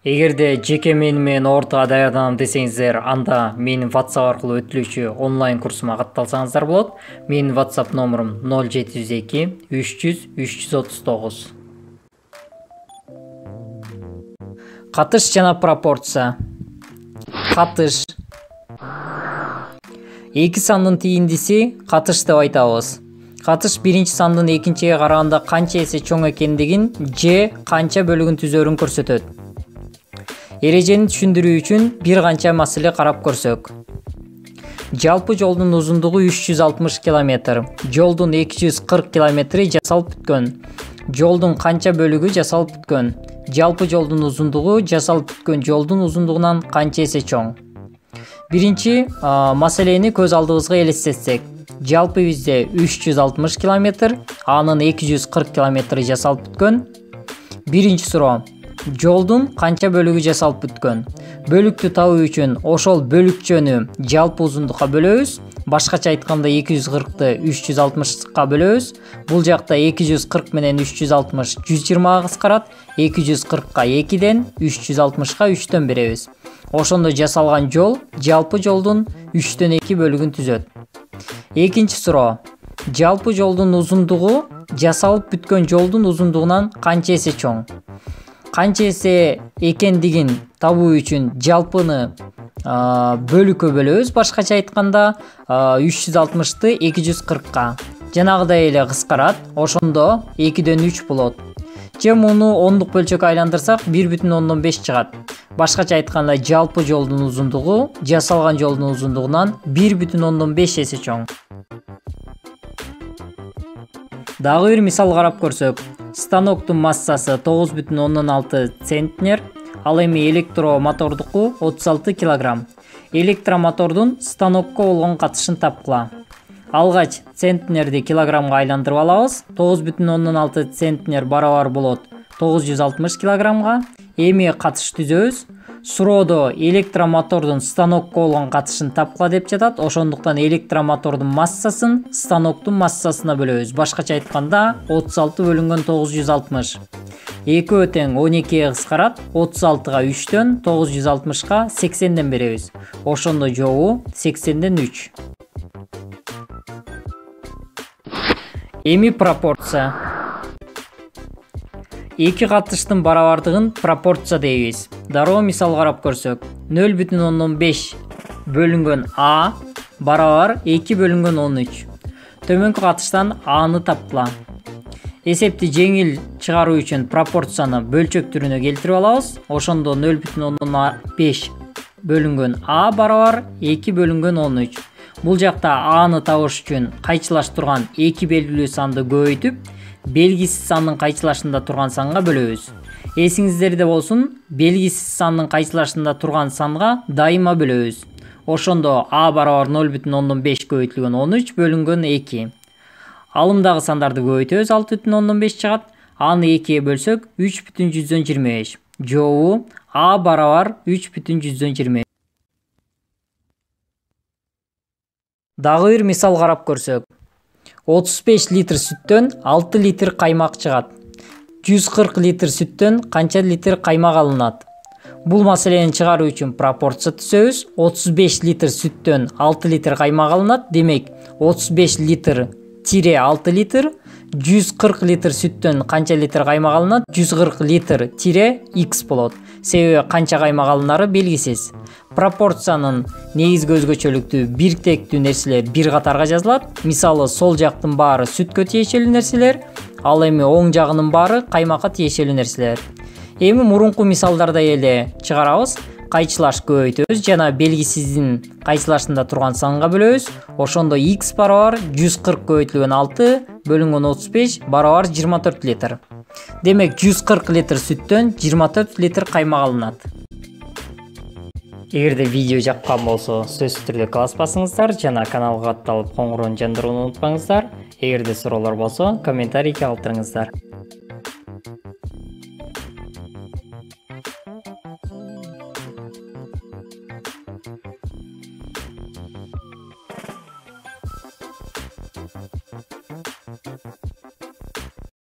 Эгерде жеке менен орто даярданам десеңиздер, анда менин WhatsApp аркылуу өтүлүүчү онлайн курсума катталсаңыздар болот. Менин WhatsApp номурум 0702 300 339. Катыш жана пропорция. Катыш. Эки сандын тийиндиси катыш деп айтабыз. Катыш биринчи сандын экинчиге караганда канча эсе чоң экендигин же канча бөлүгүн түзөөрүн көрсөтөт. Эрежени түшүндүрүү үчүн бир канча маселе карап көрсөк. Жалпы жолдун узундугу 360 км, жолдун 240 км жасалып бүткөн. Жолдун канча бөлүгү жасалып бүткөн? Жалпы жолдун узундугу жасалып бүткөн жолдун узундугунан канча эсе чоң? Биринчи маселени көз алдыбызга элестетсек. Жалпы бизде 360 км, анын 240 км жасалып бүткөн. Биринчи суроо. Жолдун канча бөлүгү жасалып бүткөн? Бөлүктү табуу үчүн ошол бөлүкчөнү жалпы узундукка бөлөбүз. Башкача айтканда 240-ты 360-ка бөлөбүз. Бул жакта 240 менен 360 120-га кыскарат. 240-ка 2ден 360-ка 3төн беребиз. Ошондо жасалган жол жалпы жолдун 3төн 2 бөлүгүн түзөт. Экинчи суроо. Жалпы жолдун узундугу жасалып бүткөн жолдун узундугунан канча эсе чоң? Канча эсе экендигин табуу үчүн жалпыны бөлүккө бөлөбүз. Башкача айтканда 360-ты 240-ка. Жанагыдай эле кыскарат. Ошондо 2дөн 3 болот. Же муну ондук бөлчөккө айландырсак 1,5 чыгат. Башкача айтканда жалпы жолдун узундугу жасалган жолдун узундугунан 1,5 эсе чоң. Дагы бир мисал карап көрсөк. Станоктун массасы 9,6 центнер, ал эми электромотордуку 36 кг. Электромотордун станокко болгон катышын тапкыла. Алгач центнерди килограммга айландырып алабыз. 9,6 центнер барабар болот 960 килограммга. Эми катыш түзөбүз. Суроодо электромотордун станокко болгон катышын тапкыла деп жатат. Ошондуктан электромотордун массасын станоктун массасына бөлөбүз. Башкача айтканда 36 бөлүнгөн 960. 2 тең 12-ге кыскарат. 36-га 3төн 960-ка 80ден беребиз. Ошондо жообу 80ден 3. Эми пропорция. Эки катыштын барабардыгын пропорция дейбиз. Дароо мисал карап көрсөк. 0,5 бөлүнгөн А барабар 2 бөлүнгөн 13. Төмөнкү катыштан Аны тапкыла. Эсепти жеңил чыгаруу үчүн пропорцияны бөлчөк түрүнө келтирип алабыз. Ошондо 0,5 бөлүнгөн А барабар 2 бөлүнгөн 13. Бул жакта Аны табыш үчүн кайчылаш турган 2 белгилүү санды көбөйтүп, белгисиз сандын кайчылашында турган санга бөлөбүз. Эсиңиздерде болсун, белгисиз сандын кайчылашында турган санга дайыма бөлөбүз. Ошондо А барабар 0,5 көбөйтүлгөн 13 бөлүнгөн 2. Алымдагы сандарды көбөйтөбүз, 6,5 чыгат. Аны 2-ге бөлсөк 3,25. Жообу А барабар 3,25. Дагы бир мисал карап көрсөк. 35 литр сүттөн 6 литр каймак чыгат. 140 литр сүттөн канча литр каймак алынат? Бул маселени чыгаруу үчүн пропорция түзөбүз. 35 литр сүттөн 6 литр каймак алынат. Демек, 35 литр тире 6 литр. 140 литр сүттөн канча литр каймак алынат? 140 литр тире X болот. Себеби канча каймак алынары белгисиз. Пропорциянын негизги өзгөчөлүктүү биртектүү нерселер бир катарга жазылат. Мисалы, сол жактын баары сүткө тиешелүү нерселер, ал эми оң жагынын баары каймакка тиешелүү нерселер. Эми мурунку мисалдардай эле чыгарабыз. Кайчылаш көбөйтөбүз жана белгисиздин кайчылашында турган санга бөлөбүз. Ошондо X барабар 140 көбөйтүлгөн 6 бөлүнгөн 35 барабар 24 литр. Демек, 140 литр сүттөн 24 литр каймак алынат. Эгерде видео жаккан болсо, сөзсүз түрдө класс басыңыздар жана каналга катталып коңгуроonu жандырууну унутпаңыздар. Эгерде суроолор болсо, комментарийге калтырыңыздар.